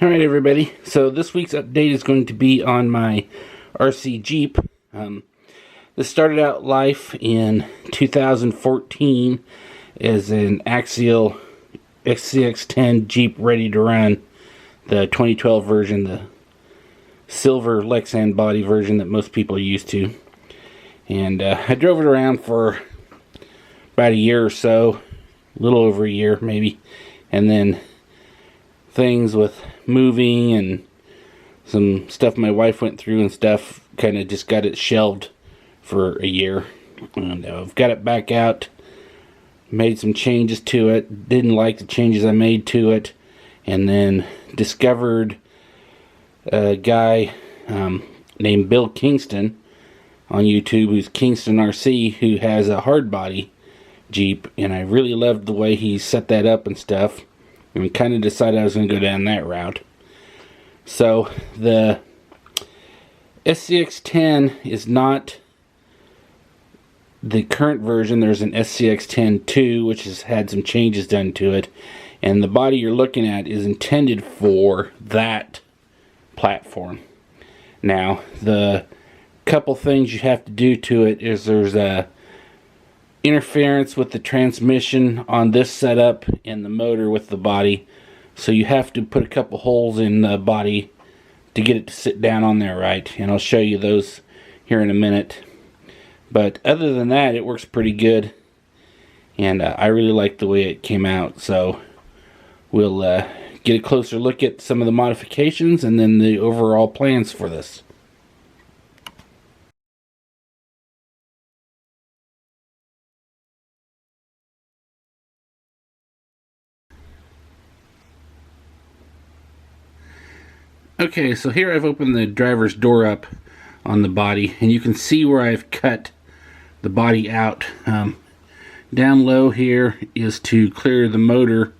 Alright everybody, so this week's update is going to be on my RC Jeep. This started out life in 2014 as an axial SCX10 Jeep ready to run, the 2012 version, the silver Lexan body version that most people are used to. And I drove it around for about a year or so, a little over a year maybe, and then things with moving and some stuff my wife went through and stuff kind of just got it shelved for a year. And I've got it back out, made some changes to it, didn't like the changes I made to it, and then discovered a guy named Bill Kingston on YouTube, who's Kingston RC, who has a hard body Jeep, and I really loved the way he set that up and stuff, and kind of decided I was going to go down that route. So the SCX10 is not the current version. There's an SCX10 2, which has had some changes done to it, and the body you're looking at is intended for that platform. Now, the couple things you have to do to it is there's a interference with the transmission on this setup and the motor with the body, so you have to put a couple holes in the body to get it to sit down on there right, and I'll show you those here in a minute. But other than that, it works pretty good, and I really like the way it came out. So we'll get a closer look at some of the modifications and then the overall plans for this. Okay, so here I've opened the driver's door up on the body, and you can see where I've cut the body out. Down low here is to clear the motor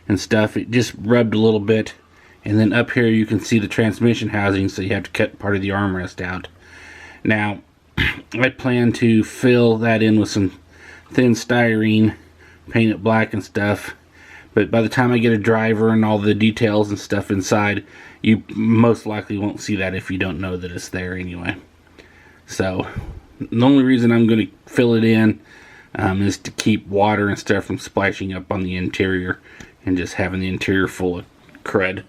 and stuff. It just rubbed a little bit, and then up here you can see the transmission housing, so you have to cut part of the armrest out. Now, I plan to fill that in with some thin styrene, paint it black and stuff, but by the time I get a driver and all the details and stuff inside, you most likely won't see that if you don't know that it's there anyway. So the only reason I'm going to fill it in is to keep water and stuff from splashing up on the interior and just having the interior full of crud.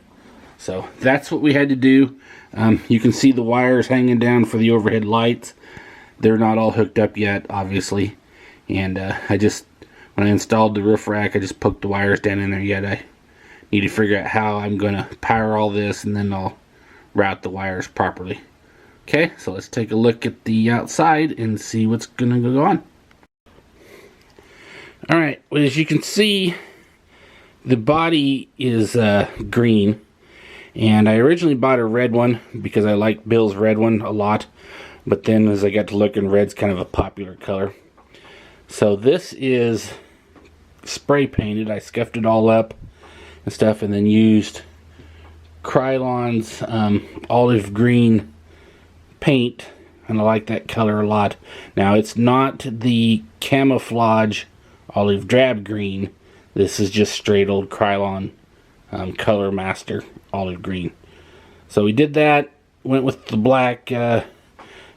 So that's what we had to do. You can see the wires hanging down for the overhead lights. They're not all hooked up yet, obviously, and when I installed the roof rack, I just poked the wires down in there yet. I need to figure out how I'm going to power all this, and then I'll route the wires properly. Okay, so let's take a look at the outside and see what's going to go on. Alright, well, as you can see, the body is green, and I originally bought a red one because I like Bill's red one a lot, but then as I got to looking, red's kind of a popular color. So this is spray painted. I scuffed it all up and stuff, and then used Krylon's olive green paint, and I like that color a lot. Now, it's not the camouflage olive drab green. This is just straight old Krylon Color Master olive green. So we did that, went with the black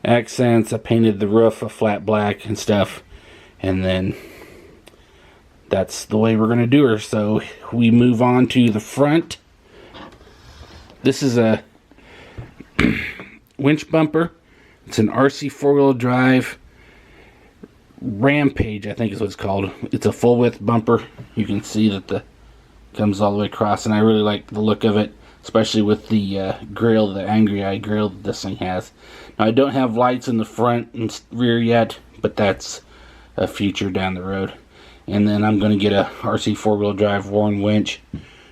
accents. I painted the roof a flat black and stuff, and then that's the way we're going to do her. So we move on to the front. This is a winch bumper. It's an RC four-wheel drive Rampage, I think is what it's called. It's a full width bumper. You can see that the comes all the way across, and I really like the look of it, especially with the grill, the Angry Eye grill that this thing has. Now, I don't have lights in the front and rear yet, but that's a future down the road. And then I'm going to get a RC four-wheel drive Warren winch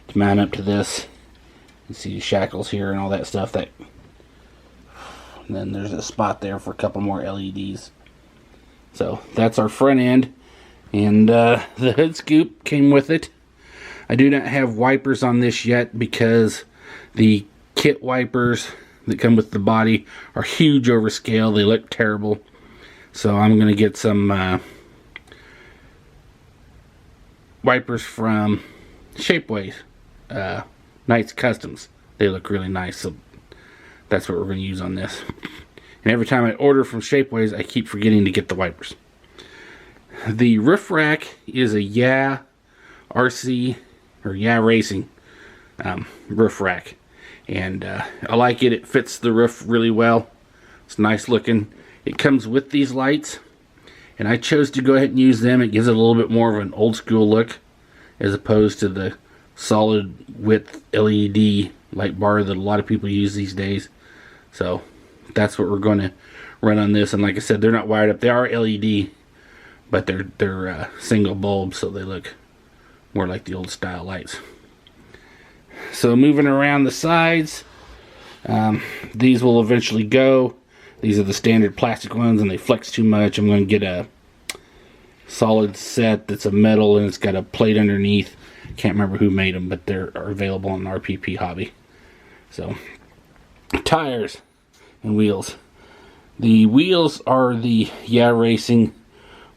to mount up to this. You see the shackles here and all that stuff. And then there's a spot there for a couple more LEDs. So that's our front end, and the hood scoop came with it. I do not have wipers on this yet because the kit wipers that come with the body are huge over scale. They look terrible. So I'm going to get some wipers from Shapeways, Knights Customs. they look really nice. So that's what we're going to use on this. And every time I order from Shapeways, I keep forgetting to get the wipers. The roof rack is a Yeah RC or Yeah Racing roof rack, and I like it. It fits the roof really well. It's nice looking. It comes with these lights, and I chose to go ahead and use them. It gives it a little bit more of an old school look as opposed to the solid width LED light bar that a lot of people use these days. So that's what we're going to run on this. And like I said, they're not wired up. They are LED, but they're single bulb, so they look more like the old style lights. So moving around the sides, these will eventually go. These are the standard plastic ones, and they flex too much. I'm going to get a solid set that's a metal, and it's got a plate underneath. Can't remember who made them, but they're available on RPP Hobby. So, tires and wheels. The wheels are the Yeah Racing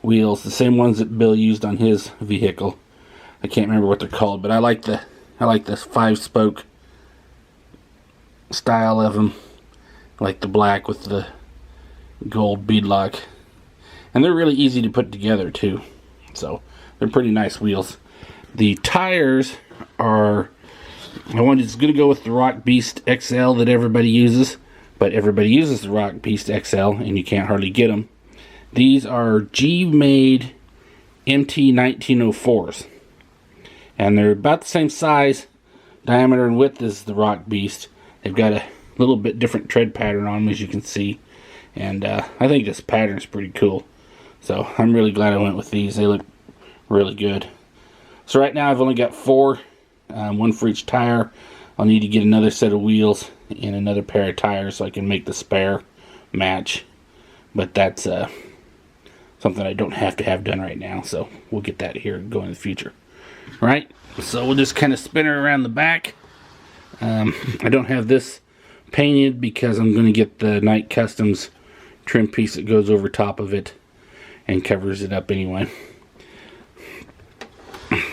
wheels, the same ones that Bill used on his vehicle. I can't remember what they're called, but I like this 5-spoke style of them. I like the black with the gold beadlock, and they're really easy to put together too. So they're pretty nice wheels. The tires are, I wanted to go with the Rock Beast XL that everybody uses, but everybody uses the Rock Beast XL, and you can't hardly get them. These are G-made MT1904s, and they're about the same size, diameter, and width as the Rock Beast. They've got a little bit different tread pattern on them, as you can see, and I think this pattern is pretty cool. So I'm really glad I went with these. They look really good. So right now I've only got 4, one for each tire. I'll need to get another set of wheels and another pair of tires so I can make the spare match. But that's something I don't have to have done right now, so we'll get that here and go in the future. All right, so we'll just kind of spin her around the back. I don't have this painted because I'm going to get the Night Customs trim piece that goes over top of it and covers it up anyway.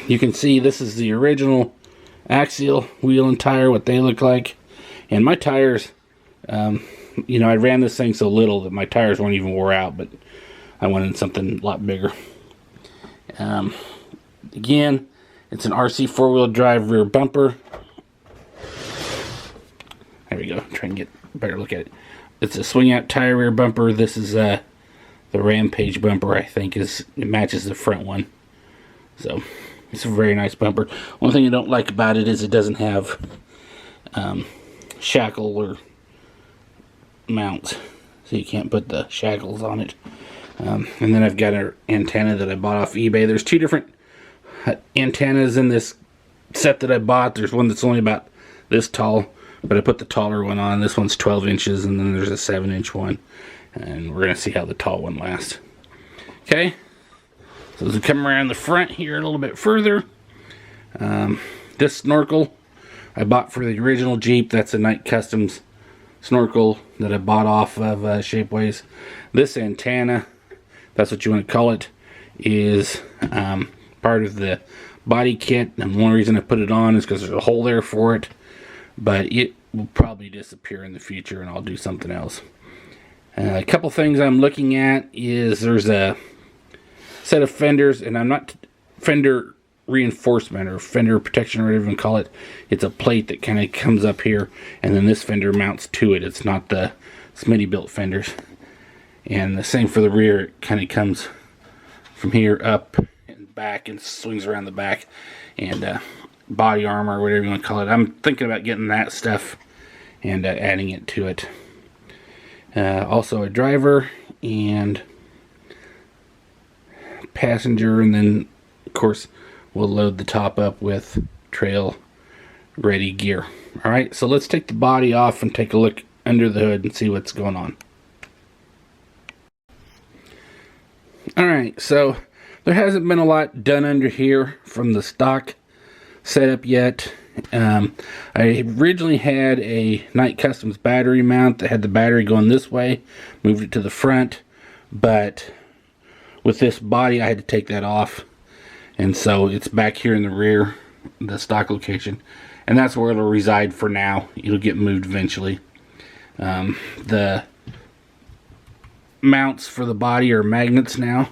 You can see this is the original axial wheel and tire, what they look like. And my tires, you know, I ran this thing so little that my tires weren't even wore out, but I wanted something a lot bigger. Again, it's an RC 4-wheel drive rear bumper. There we go. Try and get a better look at it. It's a swing out tire rear bumper. This is the Rampage bumper, I think, it matches the front one. So it's a very nice bumper. One thing I don't like about it is it doesn't have shackle or mounts, so you can't put the shackles on it. And then I've got an antenna that I bought off eBay. There's 2 different antennas in this set that I bought. There's one that's only about this tall, but I put the taller one on. This one's 12 inches, and then there's a 7-inch one. And we're going to see how the tall one lasts. Okay, so as we come around the front here a little bit further, this snorkel I bought for the original Jeep. That's a Night Customs snorkel that I bought off of Shapeways. This antenna, that's what you want to call it, is part of the body kit, and the only reason I put it on is because there's a hole there for it, but it will probably disappear in the future and I'll do something else. A couple things I'm looking at is there's a set of fenders, and I'm not fender reinforcement or fender protection or whatever you want to call it. It's a plate that kind of comes up here, and then this fender mounts to it. It's not the Smitty built fenders. And the same for the rear. It kind of comes from here up and back and swings around the back. And body armor or whatever you want to call it. I'm thinking about getting that stuff and adding it to it. Also a driver and passenger, and then of course we'll load the top up with trail ready gear. Alright, so let's take the body off and take a look under the hood and see what's going on. Alright, so there hasn't been a lot done under here from the stock setup yet. I originally had a Night Customs battery mount that had the battery going this way, moved it to the front, but with this body I had to take that off, and so it's back here in the rear, the stock location, and that's where it'll reside for now. It'll get moved eventually. The mounts for the body are magnets now.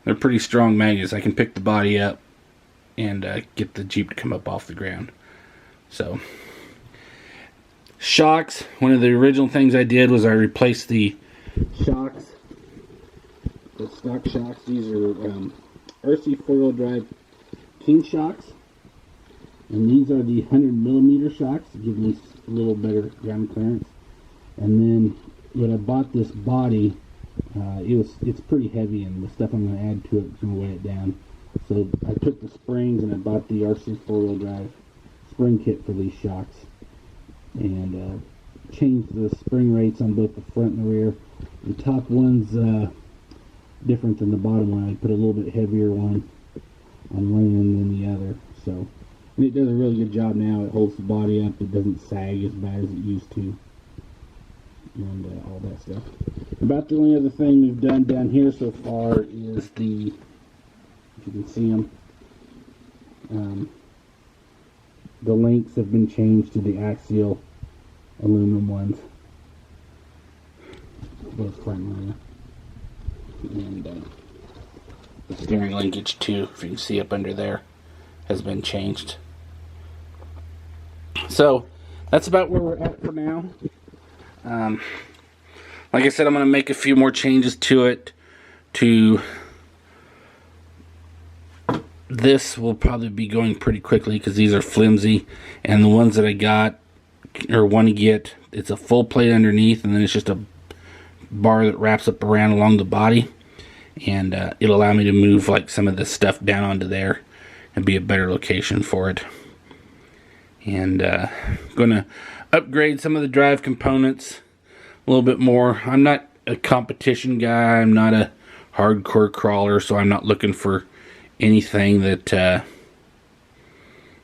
They're pretty strong magnets. I can pick the body up and get the Jeep to come up off the ground. So, shocks. One of the original things I did was I replaced the shocks, the stock shocks. These are RC 4-wheel drive King shocks, and these are the 100mm shocks to give me a little better ground clearance. And then when I bought this body, it's pretty heavy, and the stuff I'm going to add to it is going to weigh it down. So I took the springs and I bought the RC 4-wheel drive spring kit for these shocks, and changed the spring rates on both the front and the rear. The top one's different than the bottom one. I put a little bit heavier one on one end than the other. So, and it does a really good job now. It holds the body up. It doesn't sag as bad as it used to, and all that stuff. About the only other thing we've done down here so far is the, if you can see them, the links have been changed to the axial aluminum ones, both front and rear. And the steering linkage too, if you can see up under there, has been changed. So that's about where we're at for now. Like I said, I'm going to make a few more changes to it. This will probably be going pretty quickly because these are flimsy, and the ones that I got or want to get, it's a full plate underneath, and then it's just a bar that wraps up around along the body, and it'll allow me to move like some of this stuff down onto there and be a better location for it. And gonna upgrade some of the drive components a little bit more. I'm not a competition guy. I'm not a hardcore crawler, so I'm not looking for anything that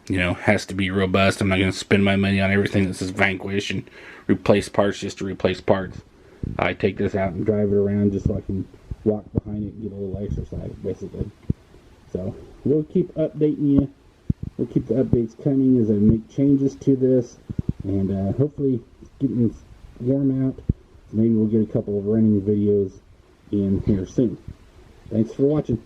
has to be robust. I'm not going to spend my money on everything that says Vanquish and replace parts just to replace parts. I take this out and drive it around just so I can walk behind it and get a little exercise, basically. So we'll keep updating you. We'll keep the updates coming as I make changes to this, and hopefully it's getting warm out. So maybe we'll get a couple of running videos in here soon. Thanks for watching.